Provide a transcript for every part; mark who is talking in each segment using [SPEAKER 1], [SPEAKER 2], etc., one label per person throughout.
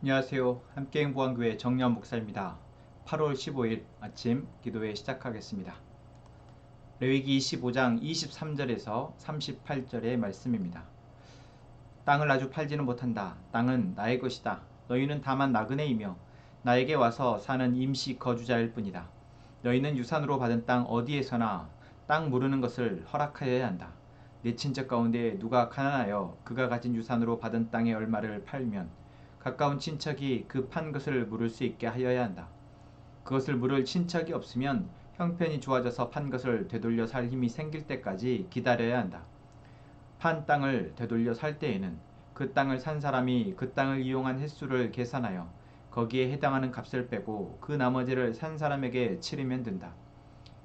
[SPEAKER 1] 안녕하세요. 함께행보안교회 정연 목사입니다. 8월 15일 아침 기도회 시작하겠습니다. 레위기 25장 23절에서 38절의 말씀입니다. 땅을 아주 팔지는 못한다. 땅은 나의 것이다. 너희는 다만 나그네이며 나에게 와서 사는 임시 거주자일 뿐이다. 너희는 유산으로 받은 땅 어디에서나 땅 무르는 것을 허락하여야 한다. 내 친척 가운데 누가 가난하여 그가 가진 유산으로 받은 땅의 얼마를 팔면 가까운 친척이 그 판 것을 물을 수 있게 하여야 한다. 그것을 물을 친척이 없으면 형편이 좋아져서 판 것을 되돌려 살 힘이 생길 때까지 기다려야 한다. 판 땅을 되돌려 살 때에는 그 땅을 산 사람이 그 땅을 이용한 횟수를 계산하여 거기에 해당하는 값을 빼고 그 나머지를 산 사람에게 치르면 된다.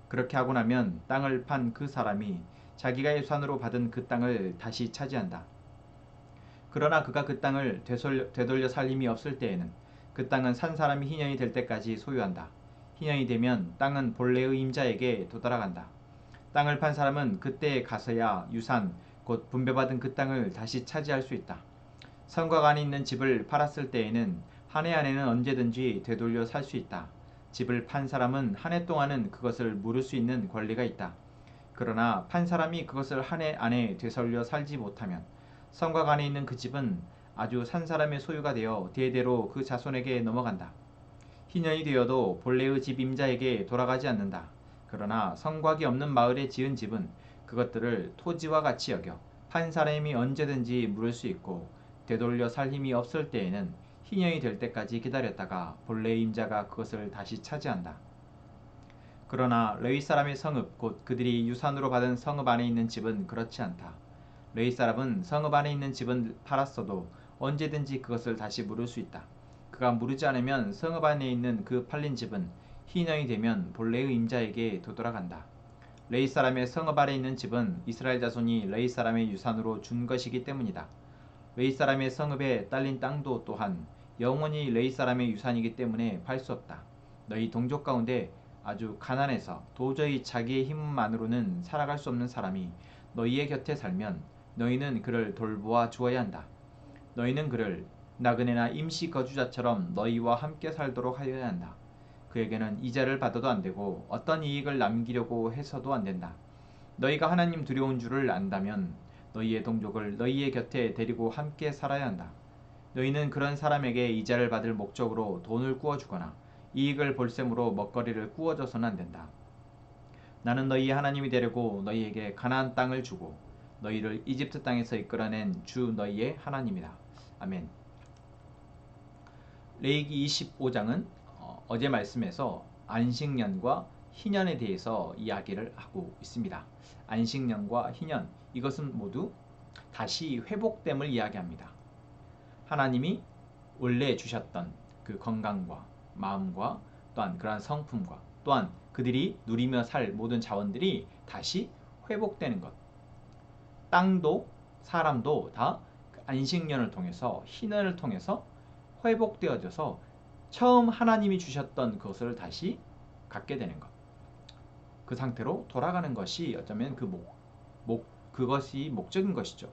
[SPEAKER 1] 그렇게 하고 나면 땅을 판 그 사람이 자기가 유산으로 받은 그 땅을 다시 차지한다. 그러나 그가 그 땅을 되돌려 살 힘이 없을 때에는 그 땅은 산 사람이 희년이 될 때까지 소유한다. 희년이 되면 땅은 본래의 임자에게 되돌아간다. 땅을 판 사람은 그때에 가서야 유산, 곧 분배받은 그 땅을 다시 차지할 수 있다. 성곽 안에 있는 집을 팔았을 때에는 한 해 안에는 언제든지 되돌려 살 수 있다. 집을 판 사람은 한 해 동안은 그것을 물을 수 있는 권리가 있다. 그러나 판 사람이 그것을 한 해 안에 되돌려 살지 못하면 성곽 안에 있는 그 집은 아주 산 사람의 소유가 되어 대대로 그 자손에게 넘어간다. 희년이 되어도 본래의 집 임자에게 돌아가지 않는다. 그러나 성곽이 없는 마을에 지은 집은 그것들을 토지와 같이 여겨 판 사람이 언제든지 물을 수 있고 되돌려 살 힘이 없을 때에는 희년이 될 때까지 기다렸다가 본래의 임자가 그것을 다시 차지한다. 그러나 레위 사람의 성읍 곧 그들이 유산으로 받은 성읍 안에 있는 집은 그렇지 않다. 레위 사람은 성읍 안에 있는 집은 팔았어도 언제든지 그것을 다시 물을 수 있다. 그가 물으지 않으면 성읍 안에 있는 그 팔린 집은 희년이 되면 본래의 임자에게 되돌아간다. 레위 사람의 성읍 안에 있는 집은 이스라엘 자손이 레위 사람의 유산으로 준 것이기 때문이다. 레위 사람의 성읍에 딸린 땅도 또한 영원히 레위 사람의 유산이기 때문에 팔 수 없다. 너희 동족 가운데 아주 가난해서 도저히 자기의 힘만으로는 살아갈 수 없는 사람이 너희의 곁에 살면 너희는 그를 돌보아 주어야 한다. 너희는 그를 나그네나 임시 거주자처럼 너희와 함께 살도록 하여야 한다. 그에게는 이자를 받아도 안 되고 어떤 이익을 남기려고 해서도 안 된다. 너희가 하나님 두려운 줄을 안다면 너희의 동족을 너희의 곁에 데리고 함께 살아야 한다. 너희는 그런 사람에게 이자를 받을 목적으로 돈을 꾸어주거나 이익을 볼셈으로 먹거리를 꾸어줘서는 안 된다. 나는 너희의 하나님이 되려고 너희에게 가나안 땅을 주고 너희를 이집트 땅에서 이끌어낸 주 너희의 하나님이다. 아멘. 레위기 25장은 어제 말씀에서 안식년과 희년에 대해서 이야기를 하고 있습니다. 안식년과 희년, 이것은 모두 다시 회복됨을 이야기합니다. 하나님이 원래 주셨던 그 건강과 마음과 또한 그러한 성품과 또한 그들이 누리며 살 모든 자원들이 다시 회복되는 것. 땅도 사람도 다 안식년을 통해서 희년을 통해서 회복되어져서 처음 하나님이 주셨던 것을 다시 갖게 되는 것. 그 상태로 돌아가는 것이 어쩌면 그것이 목적인 것이죠.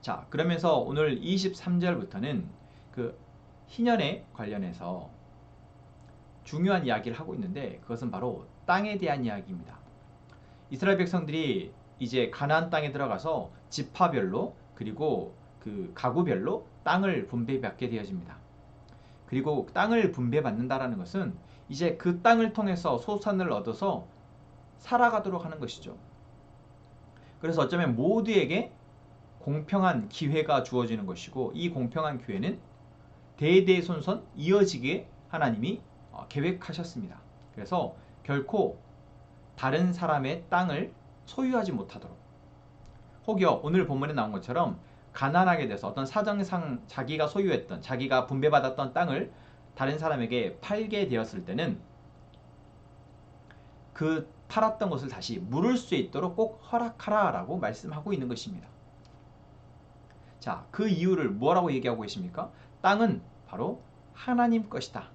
[SPEAKER 1] 자, 그러면서 오늘 23절부터는 그 희년에 관련해서 중요한 이야기를 하고 있는데 그것은 바로 땅에 대한 이야기입니다. 이스라엘 백성들이 이제 가나안 땅에 들어가서 지파별로 그리고 그 가구별로 땅을 분배받게 되어집니다. 그리고 땅을 분배받는다라는 것은 이제 그 땅을 통해서 소산을 얻어서 살아가도록 하는 것이죠. 그래서 어쩌면 모두에게 공평한 기회가 주어지는 것이고 이 공평한 기회는 대대손손 이어지게 하나님이 계획하셨습니다. 그래서 결코 다른 사람의 땅을 소유하지 못하도록 혹여 오늘 본문에 나온 것처럼 가난하게 돼서 어떤 사정상 자기가 소유했던 자기가 분배받았던 땅을 다른 사람에게 팔게 되었을 때는 그 팔았던 것을 다시 물을 수 있도록 꼭 허락하라 라고 말씀하고 있는 것입니다. 자, 그 이유를 뭐라고 얘기하고 계십니까? 땅은 바로 하나님 것이다.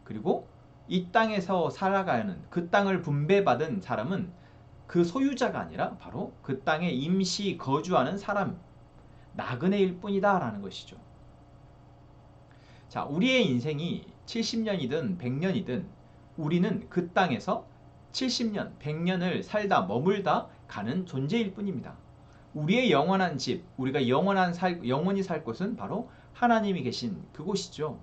[SPEAKER 1] 그리고 이 땅에서 살아가는 그 땅을 분배받은 사람은 그 소유자가 아니라 바로 그 땅에 임시 거주하는 사람, 나그네일 뿐이다 라는 것이죠. 자, 우리의 인생이 70년이든 100년이든 우리는 그 땅에서 70년, 100년을 살다 머물다 가는 존재일 뿐입니다. 우리의 영원한 집, 우리가 영원히 살 곳은 바로 하나님이 계신 그곳이죠.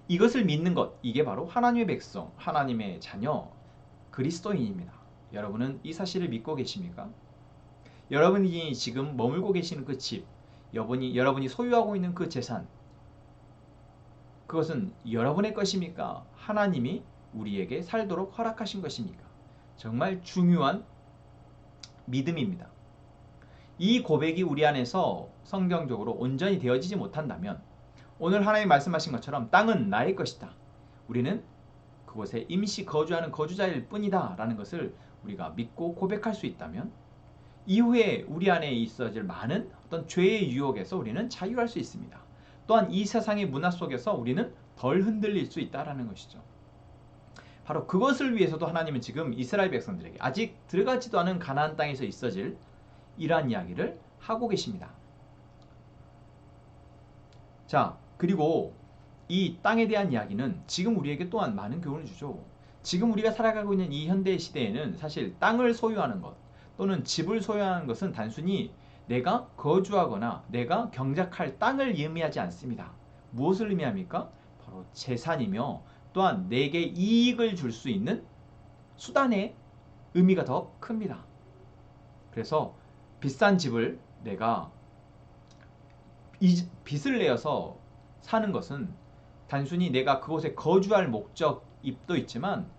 [SPEAKER 1] 이것을 믿는 것, 이게 바로 하나님의 백성, 하나님의 자녀, 그리스도인입니다. 여러분은 이 사실을 믿고 계십니까? 여러분이 지금 머물고 계시는 그 집, 여러분이 소유하고 있는 그 재산, 그것은 여러분의 것입니까? 하나님이 우리에게 살도록 허락하신 것입니까? 정말 중요한 믿음입니다. 이 고백이 우리 안에서 성경적으로 온전히 되어지지 못한다면 오늘 하나님 말씀하신 것처럼 땅은 나의 것이다. 우리는 그곳에 임시 거주하는 거주자일 뿐이다 라는 것을 우리가 믿고 고백할 수 있다면 이후에 우리 안에 있어질 많은 어떤 죄의 유혹에서 우리는 자유할 수 있습니다. 또한 이 세상의 문화 속에서 우리는 덜 흔들릴 수 있다는 것이죠. 바로 그것을 위해서도 하나님은 지금 이스라엘 백성들에게 아직 들어가지도 않은 가나안 땅에서 있어질 이러한 이야기를 하고 계십니다. 자, 그리고 이 땅에 대한 이야기는 지금 우리에게 또한 많은 교훈을 주죠. 지금 우리가 살아가고 있는 이 현대 시대에는 사실 땅을 소유하는 것 또는 집을 소유하는 것은 단순히 내가 거주하거나 내가 경작할 땅을 의미하지 않습니다. 무엇을 의미합니까? 바로 재산이며 또한 내게 이익을 줄 수 있는 수단의 의미가 더 큽니다. 그래서 비싼 집을 내가 빚을 내어서 사는 것은 단순히 내가 그곳에 거주할 목적도 있지만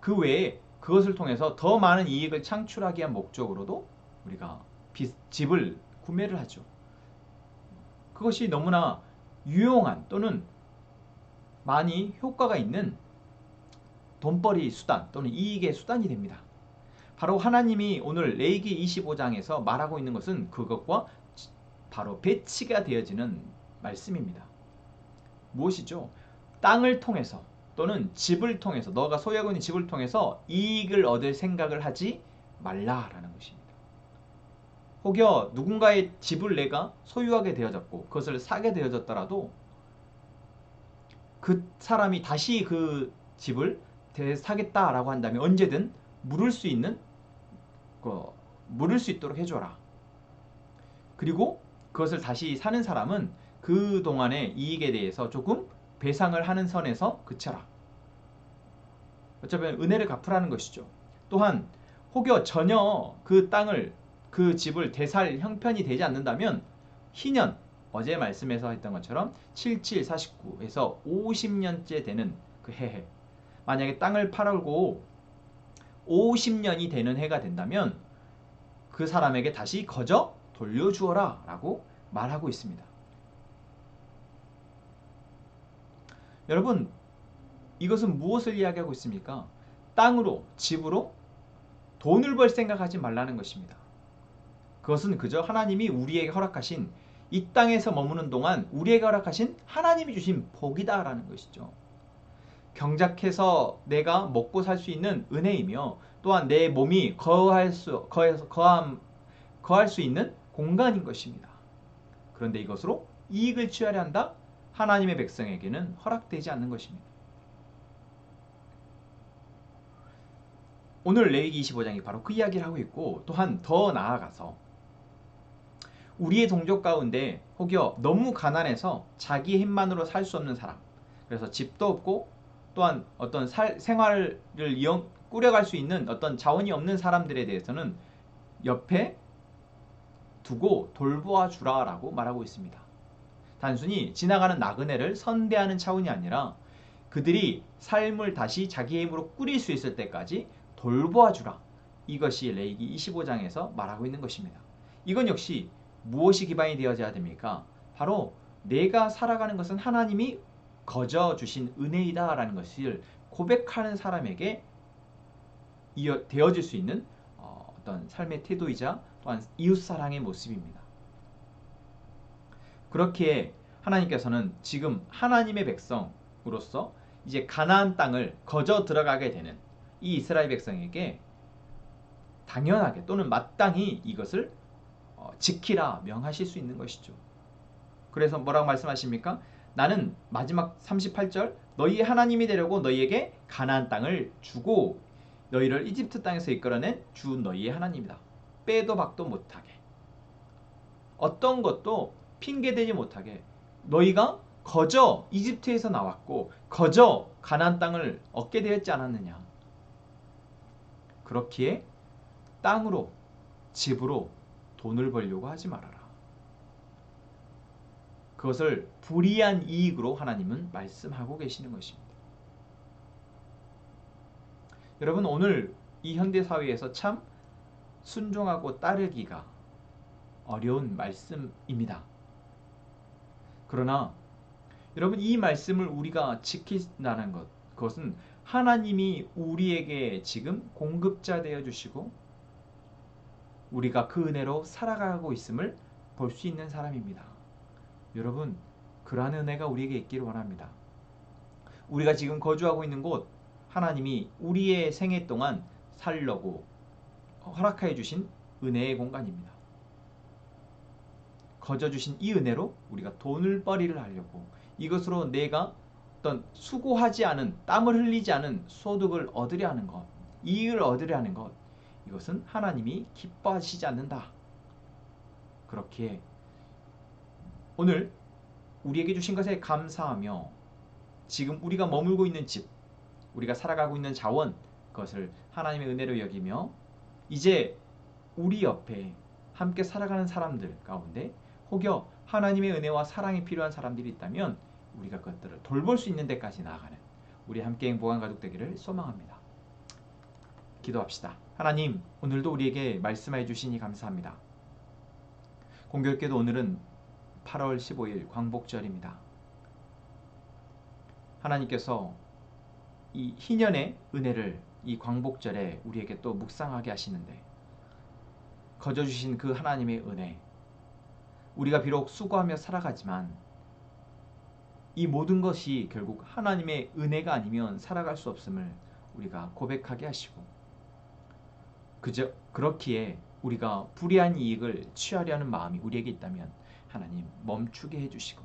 [SPEAKER 1] 그 외에 그것을 통해서 더 많은 이익을 창출하기 위한 목적으로도 우리가 집을 구매를 하죠. 그것이 너무나 유용한 또는 많이 효과가 있는 돈벌이 수단 또는 이익의 수단이 됩니다. 바로 하나님이 오늘 레위기 25장에서 말하고 있는 것은 그것과 바로 배치가 되어지는 말씀입니다. 무엇이죠? 땅을 통해서 또는 집을 통해서 너가 소유하고 있는 집을 통해서 이익을 얻을 생각을 하지 말라라는 것입니다. 혹여 누군가의 집을 내가 소유하게 되어졌고 그것을 사게 되어졌더라도 그 사람이 다시 그 집을 사겠다라고 한다면 언제든 물을 수 있도록 해줘라. 그리고 그것을 다시 사는 사람은 그동안의 이익에 대해서 조금 배상을 하는 선에서 그쳐라. 어쩌면 은혜를 갚으라는 것이죠. 또한 혹여 전혀 그 집을 되살 형편이 되지 않는다면 희년 어제 말씀에서 했던 것처럼 7749에서 50년째 되는 그 해에 만약에 땅을 팔고 50년이 되는 해가 된다면 그 사람에게 다시 거저 돌려주어라 라고 말하고 있습니다. 여러분, 이것은 무엇을 이야기하고 있습니까? 땅으로, 집으로 돈을 벌 생각하지 말라는 것입니다. 그것은 그저 하나님이 우리에게 허락하신 이 땅에서 머무는 동안 우리에게 허락하신 하나님이 주신 복이다라는 것이죠. 경작해서 내가 먹고 살 수 있는 은혜이며 또한 내 몸이 거할 수 있는 공간인 것입니다. 그런데 이것으로 이익을 취하려 한다? 하나님의 백성에게는 허락되지 않는 것입니다. 오늘 레위기 25장이 바로 그 이야기를 하고 있고 또한 더 나아가서 우리의 동족 가운데 혹여 너무 가난해서 자기 힘만으로 살 수 없는 사람, 그래서 집도 없고 또한 어떤 생활을 꾸려갈 수 있는 어떤 자원이 없는 사람들에 대해서는 옆에 두고 돌보아 주라라고 말하고 있습니다. 단순히 지나가는 나그네를 선대하는 차원이 아니라 그들이 삶을 다시 자기 힘으로 꾸릴 수 있을 때까지 돌보아 주라. 이것이 레위기 25장에서 말하고 있는 것입니다. 이건 역시 무엇이 기반이 되어져야 됩니까? 바로 내가 살아가는 것은 하나님이 거저 주신 은혜이다 라는 것을 고백하는 사람에게 되어질 수 있는 어떤 삶의 태도이자 또한 이웃사랑의 모습입니다. 그렇게 하나님께서는 지금 하나님의 백성으로서 이제 가나안 땅을 거저 들어가게 되는 이 이스라엘 백성에게 당연하게 또는 마땅히 이것을 지키라 명하실 수 있는 것이죠. 그래서 뭐라고 말씀하십니까? 나는 마지막 38절 너희의 하나님이 되려고 너희에게 가나안 땅을 주고 너희를 이집트 땅에서 이끌어낸 주 너희의 하나님이다. 빼도 박도 못하게 어떤 것도 핑계대지 못하게 너희가 거저 이집트에서 나왔고 거저 가나안 땅을 얻게 되었지 않았느냐. 그렇기에 땅으로 집으로 돈을 벌려고 하지 말아라. 그것을 불이한 이익으로 하나님은 말씀하고 계시는 것입니다. 여러분 오늘 이 현대사회에서 참 순종하고 따르기가 어려운 말씀입니다. 그러나 여러분 이 말씀을 우리가 지킨다는 것, 그것은 하나님이 우리에게 지금 공급자 되어 주시고 우리가 그 은혜로 살아가고 있음을 볼 수 있는 사람입니다. 여러분 그러한 은혜가 우리에게 있기를 원합니다. 우리가 지금 거주하고 있는 곳 하나님이 우리의 생애 동안 살려고 허락하여 주신 은혜의 공간입니다. 거저 주신 이 은혜로 우리가 돈을 벌이를 하려고 이것으로 내가 어떤 수고하지 않은 땀을 흘리지 않은 소득을 얻으려 하는 것, 이익을 얻으려 하는 것, 이것은 하나님이 기뻐하시지 않는다. 그렇기에 오늘 우리에게 주신 것에 감사하며 지금 우리가 머물고 있는 집, 우리가 살아가고 있는 자원, 그것을 하나님의 은혜로 여기며 이제 우리 옆에 함께 살아가는 사람들 가운데 혹여 하나님의 은혜와 사랑이 필요한 사람들이 있다면 우리가 그것들을 돌볼 수 있는 데까지 나아가는 우리 함께 행복한 가족 되기를 소망합니다. 기도합시다. 하나님, 오늘도 우리에게 말씀해 주시니 감사합니다. 공교롭게도 오늘은 8월 15일 광복절입니다. 하나님께서 이 희년의 은혜를 이 광복절에 우리에게 또 묵상하게 하시는데 거저 주신 그 하나님의 은혜, 우리가 비록 수고하며 살아가지만 이 모든 것이 결국 하나님의 은혜가 아니면 살아갈 수 없음을 우리가 고백하게 하시고 그렇기에 우리가 불이한 이익을 취하려는 마음이 우리에게 있다면 하나님 멈추게 해주시고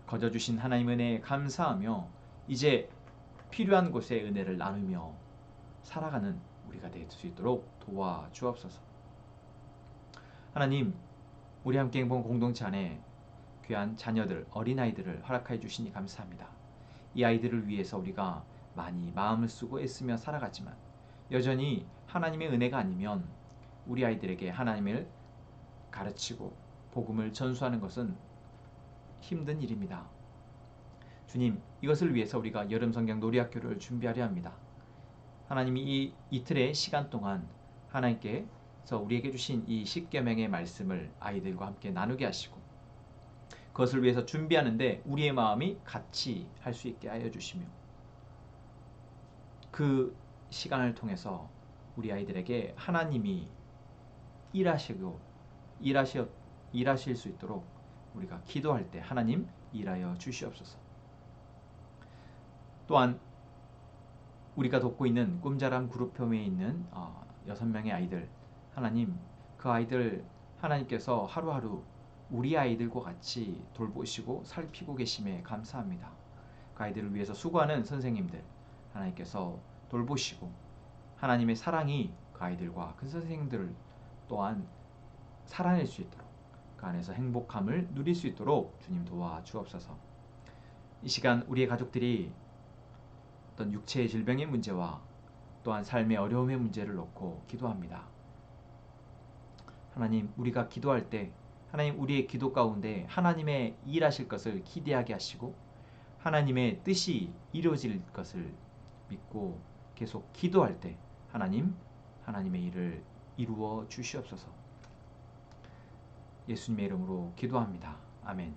[SPEAKER 1] 거저 주신 하나님의 은혜에 감사하며 이제 필요한 곳에 은혜를 나누며 살아가는 우리가 될 수 있도록 도와주옵소서. 하나님, 우리 함께 행복 공동체 안에 귀한 자녀들, 어린아이들을 허락하여 주시니 감사합니다. 이 아이들을 위해서 우리가 많이 마음을 쓰고 애쓰며 살아가지만 여전히 하나님의 은혜가 아니면 우리 아이들에게 하나님을 가르치고 복음을 전수하는 것은 힘든 일입니다. 주님, 이것을 위해서 우리가 여름 성경 놀이학교를 준비하려 합니다. 하나님이 이 이틀의 시간 동안 하나님께서 우리에게 주신 이 십계명의 말씀을 아이들과 함께 나누게 하시고 그것을 위해서 준비하는데 우리의 마음이 같이 할 수 있게 하여 주시며 그 시간을 통해서 우리 아이들에게 하나님이 일하실 수 있도록 우리가 기도할 때 하나님 일하여 주시옵소서. 또한 우리가 돕고 있는 꿈자람 그룹홈에 있는 6명의 아이들, 하나님 그 아이들 하나님께서 하루하루 우리 아이들과 같이 돌보시고 살피고 계심에 감사합니다. 그 아이들을 위해서 수고하는 선생님들 하나님께서 돌보시고 하나님의 사랑이 그 아이들과 그 선생님들을 또한 살아낼 수 있도록 그 안에서 행복함을 누릴 수 있도록 주님 도와주옵소서. 이 시간 우리의 가족들이 어떤 육체의 질병의 문제와 또한 삶의 어려움의 문제를 놓고 기도합니다. 하나님, 우리가 기도할 때 하나님 우리의 기도 가운데 하나님의 일하실 것을 기대하게 하시고 하나님의 뜻이 이루어질 것을 믿고 계속 기도할 때 하나님의 일을 이루어 주시옵소서. 예수님의 이름으로 기도합니다. 아멘.